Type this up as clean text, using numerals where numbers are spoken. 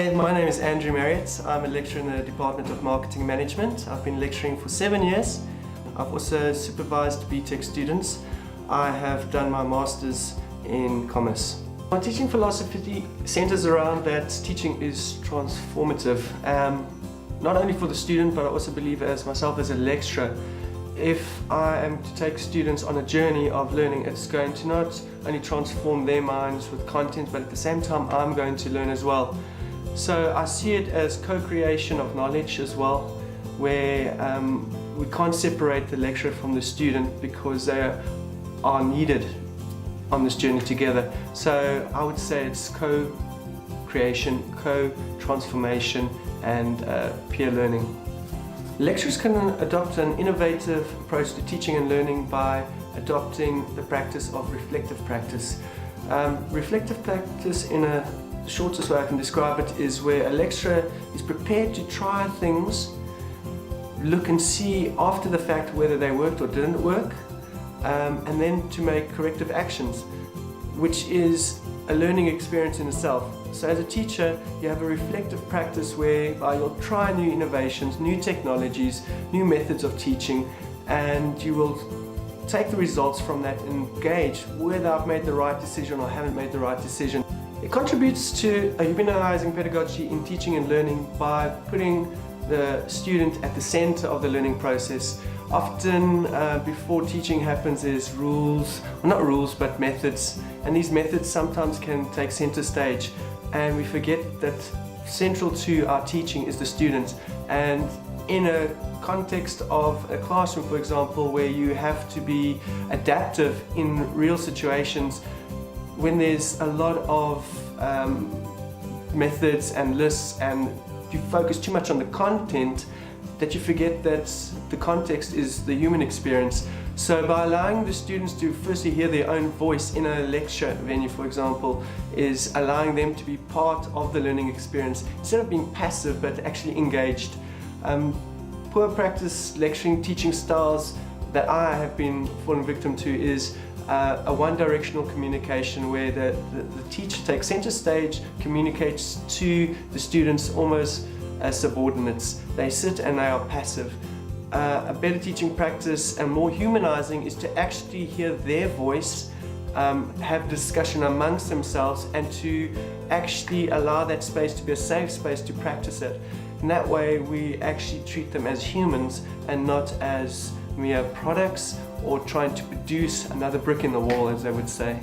Hi, my name is Andrew Marriott. I'm a lecturer in the Department of Marketing Management. I've been lecturing for 7 years. I've also supervised BTech students. I have done my Masters in Commerce. My teaching philosophy centers around that teaching is transformative, not only for the student, but I also believe as myself as a lecturer. If I am to take students on a journey of learning, it's going to not only transform their minds with content, but at the same time I'm going to learn as well. So I see it as co-creation of knowledge as well, where we can't separate the lecturer from the student because they are needed on this journey together. So I would say it's co-creation, co-transformation and peer learning. Lecturers can adopt an innovative approach to teaching and learning by adopting the practice of reflective practice. Reflective practice, in a shortest way I can describe it, is where a lecturer is prepared to try things, look and see after the fact whether they worked or didn't work, and then to make corrective actions, which is a learning experience in itself. So as a teacher, you have a reflective practice whereby you'll try new innovations, new technologies, new methods of teaching, and you will take the results from that and gauge whether I've made the right decision or haven't made the right decision. It contributes to a humanizing pedagogy in teaching and learning by putting the student at the center of the learning process. Often before teaching happens is rules, well, not rules but methods, and these methods sometimes can take center stage, and we forget that central to our teaching is the student. And in a context of a classroom, for example, where you have to be adaptive in real situations, when there's a lot of methods and lists and you focus too much on the content, that you forget that the context is the human experience. So by allowing the students to firstly hear their own voice in a lecture venue, for example, is allowing them to be part of the learning experience instead of being passive but actually engaged. Poor practice lecturing teaching styles that I have been falling victim to is a one-directional communication where the teacher takes center stage, communicates to the students almost as subordinates. They sit and they are passive. A better teaching practice and more humanizing is to actually hear their voice, have discussion amongst themselves, and to actually allow that space to be a safe space to practice it. In that way we actually treat them as humans and not as mere products or trying to produce another brick in the wall, as they would say.